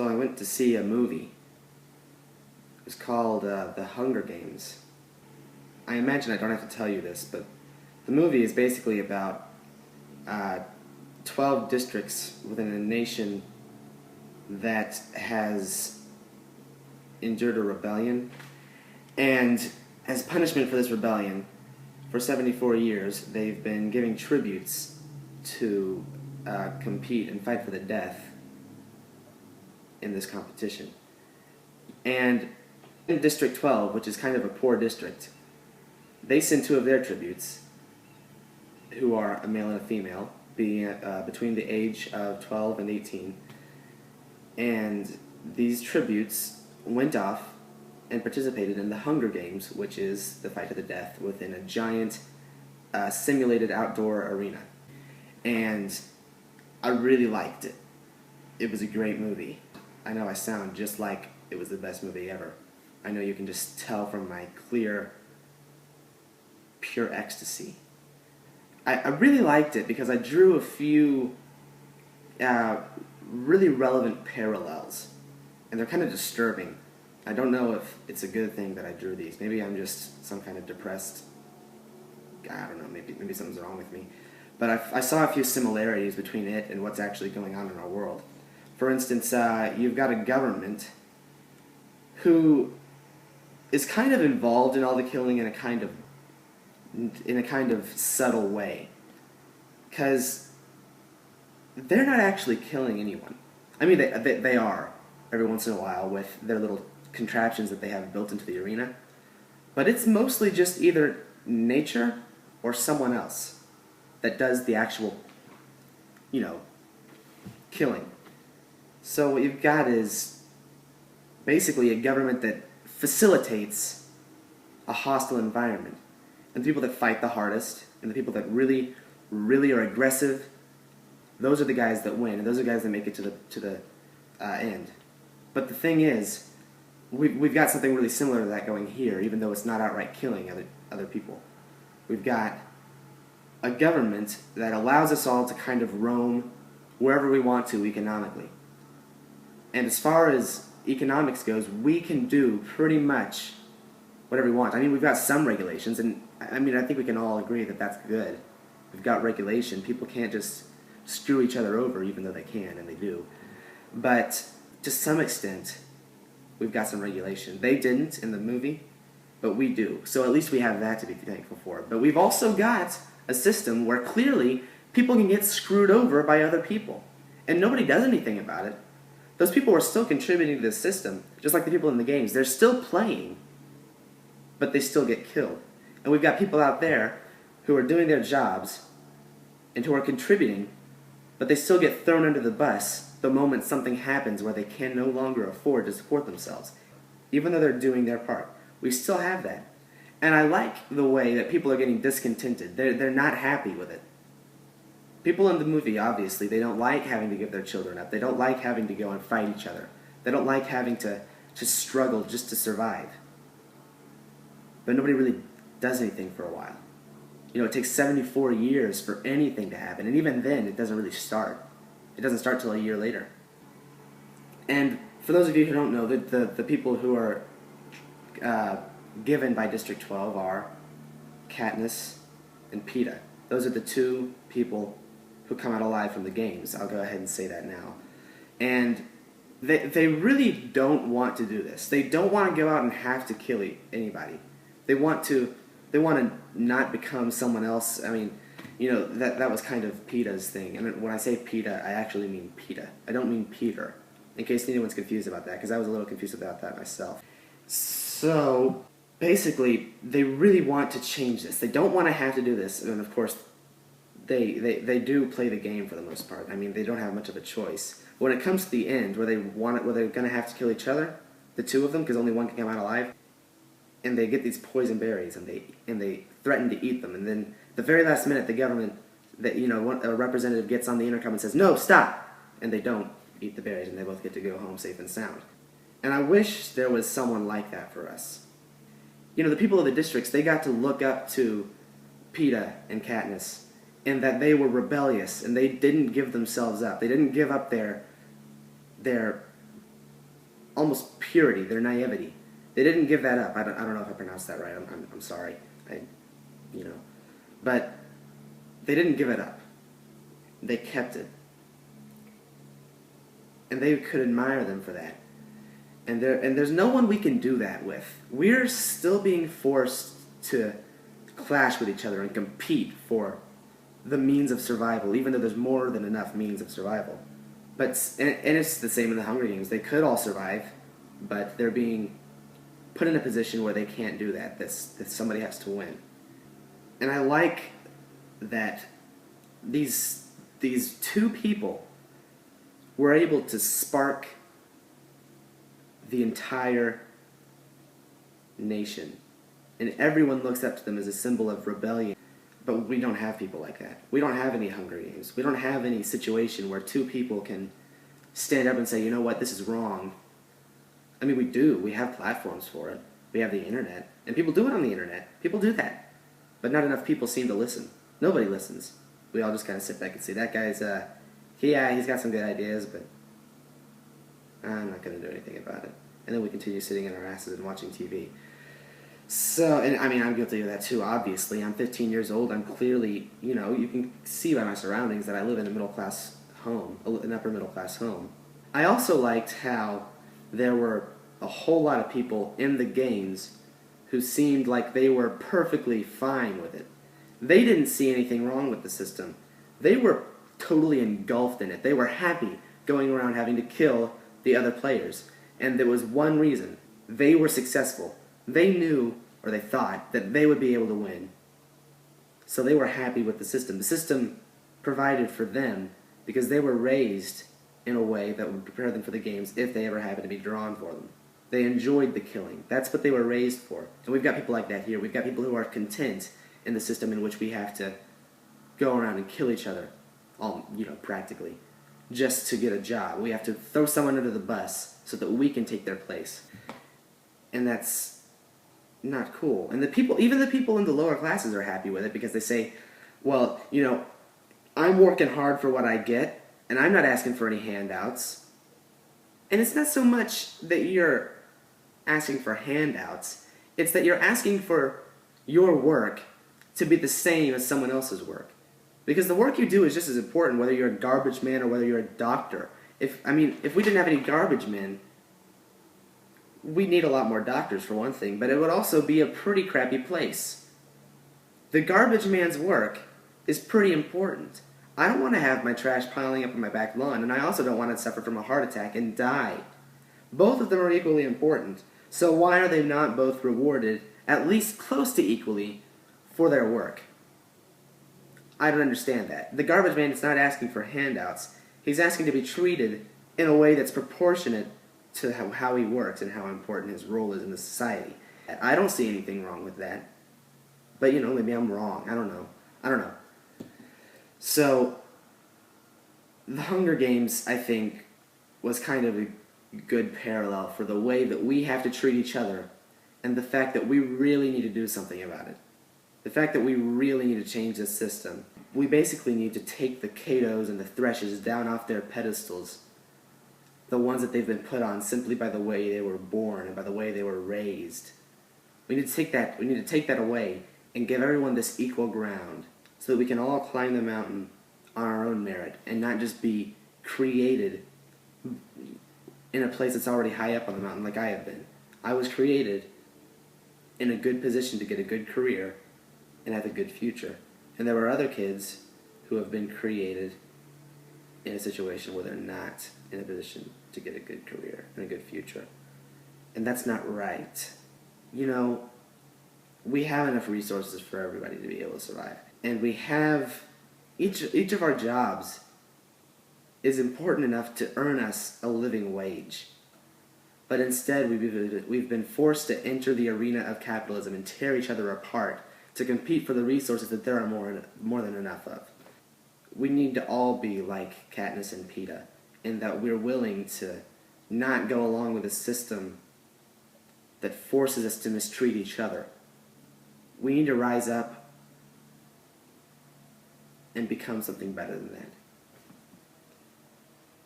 So I went to see a movie. It was called The Hunger Games. I imagine I don't have to tell you this, but the movie is basically about 12 districts within a nation that has endured a rebellion. And as punishment for this rebellion, for 74 years, they've been giving tributes to compete and fight for the death in this competition. And in District 12, which is kind of a poor district, they send two of their tributes, who are a male and a female, being between the age of 12 and 18. And these tributes went off and participated in the Hunger Games, which is the fight to the death within a giant simulated outdoor arena. And I really liked it. It was a great movie. I know I sound just like it was the best movie ever. I know you can just tell from my clear, pure ecstasy. I really liked it because I drew a few really relevant parallels, and they're kind of disturbing. I don't know if it's a good thing that I drew these. Maybe I'm just some kind of depressed guy. I don't know. Maybe something's wrong with me. But I saw a few similarities between it and what's actually going on in our world. For instance, you've got a government who is kind of involved in all the killing in a kind of subtle way, because they're not actually killing anyone. I mean, they are every once in a while with their little contraptions that they have built into the arena, but it's mostly just either nature or someone else that does the actual, killing. So what you've got is basically a government that facilitates a hostile environment. And the people that fight the hardest, and the people that really, really are aggressive, those are the guys that win, and those are the guys that make it to the end. But the thing is, we've got something really similar to that going here, even though it's not outright killing other people. We've got a government that allows us all to kind of roam wherever we want to economically. And as far as economics goes, we can do pretty much whatever we want. I mean, we've got some regulations, and I think we can all agree that that's good. We've got regulation. People can't just screw each other over, even though they can, and they do. But to some extent, we've got some regulation. They didn't in the movie, but we do. So at least we have that to be thankful for. But we've also got a system where clearly people can get screwed over by other people, and nobody does anything about it. Those people are still contributing to this system, just like the people in the games. They're still playing, but they still get killed. And we've got people out there who are doing their jobs and who are contributing, but they still get thrown under the bus the moment something happens where they can no longer afford to support themselves. Even though they're doing their part, we still have that. And I like the way that people are getting discontented. They're not happy with it. People in the movie, obviously, they don't like having to give their children up. They don't like having to go and fight each other. They don't like having to struggle just to survive. But nobody really does anything for a while. It takes 74 years for anything to happen, and even then, it doesn't really start. It doesn't start till a year later. And for those of you who don't know, the people who are given by District 12 are Katniss and Peeta. Those are the two people who come out alive from the games. I'll go ahead and say that now. And they really don't want to do this. They don't want to go out and have to kill anybody. They want to not become someone else. I mean, that was kind of Peeta's thing. I mean, when I say Peeta, I actually mean Peeta. I don't mean Peter, in case anyone's confused about that, because I was a little confused about that myself. So basically, they really want to change this. They don't want to have to do this, and of course, they do play the game for the most part. I mean, they don't have much of a choice. When it comes to the end, where they're going to have to kill each other, the two of them, because only one can come out alive, and they get these poison berries, and they threaten to eat them, and then the very last minute, the government, a representative gets on the intercom and says, "No, stop!" And they don't eat the berries, and they both get to go home safe and sound. And I wish there was someone like that for us. The people of the districts, they got to look up to Peeta and Katniss, in that they were rebellious, and they didn't give themselves up. They didn't give up their almost purity, their naivety. They didn't give that up. I don't know if I pronounced that right. I'm sorry. You know, but they didn't give it up. They kept it, and they could admire them for that. And there's no one we can do that with. We're still being forced to clash with each other and compete for the means of survival, even though there's more than enough means of survival. But and it's the same in the Hunger Games. They could all survive, but they're being put in a position where they can't do that. That somebody has to win. And I like that these two people were able to spark the entire nation, and everyone looks up to them as a symbol of rebellion. But we don't have people like that. We don't have any Hunger Games. We don't have any situation where two people can stand up and say, you know what, this is wrong. I mean, we do. We have platforms for it. We have the internet. And people do it on the internet. People do that. But not enough people seem to listen. Nobody listens. We all just kind of sit back and say, that guy's, he's got some good ideas, but I'm not going to do anything about it. And then we continue sitting in our asses and watching TV. So, and I mean, I'm guilty of that too, obviously. I'm 15 years old. I'm clearly, you can see by my surroundings that I live in a middle-class home, an upper-middle-class home. I also liked how there were a whole lot of people in the games who seemed like they were perfectly fine with it. They didn't see anything wrong with the system. They were totally engulfed in it. They were happy going around having to kill the other players. And there was one reason. They were successful. They knew, or they thought, that they would be able to win. So they were happy with the system. The system provided for them because they were raised in a way that would prepare them for the games if they ever happened to be drawn for them. They enjoyed the killing. That's what they were raised for. And we've got people like that here. We've got people who are content in the system in which we have to go around and kill each other, practically, just to get a job. We have to throw someone under the bus so that we can take their place. And that's not cool. And even the people in the lower classes are happy with it because they say, well, I'm working hard for what I get, and I'm not asking for any handouts. And it's not so much that you're asking for handouts, it's that you're asking for your work to be the same as someone else's work. Because the work you do is just as important, whether you're a garbage man or whether you're a doctor. If we didn't have any garbage men, we'd need a lot more doctors for one thing, but it would also be a pretty crappy place. The garbage man's work is pretty important. I don't want to have my trash piling up on my back lawn, and I also don't want to suffer from a heart attack and die. Both of them are equally important, so why are they not both rewarded, at least close to equally, for their work? I don't understand that. The garbage man is not asking for handouts. He's asking to be treated in a way that's proportionate to how he works and how important his role is in the society. I don't see anything wrong with that. But, maybe I'm wrong. I don't know. So, the Hunger Games, I think, was kind of a good parallel for the way that we have to treat each other and the fact that we really need to do something about it. The fact that we really need to change this system. We basically need to take the Catos and the Threshes down off their pedestals, the ones that they've been put on simply by the way they were born and by the way they were raised. We need to take that away and give everyone this equal ground so that we can all climb the mountain on our own merit and not just be created in a place that's already high up on the mountain like I have been. I was created in a good position to get a good career and have a good future. And there were other kids who have been created in a situation where they're not in a position to get a good career and a good future. And that's not right. We have enough resources for everybody to be able to survive. And we have, each of our jobs is important enough to earn us a living wage. But instead, we've been forced to enter the arena of capitalism and tear each other apart to compete for the resources that there are more than enough of. We need to all be like Katniss and Peeta, in that we're willing to not go along with a system that forces us to mistreat each other. We need to rise up and become something better than that.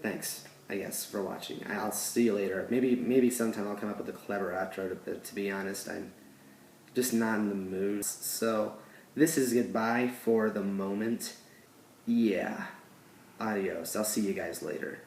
Thanks. I guess, for watching. I'll see you later. Maybe sometime I'll come up with a clever outro. To be honest, I'm just not in the mood. So this is goodbye for the moment. Yeah. Adios. I'll see you guys later.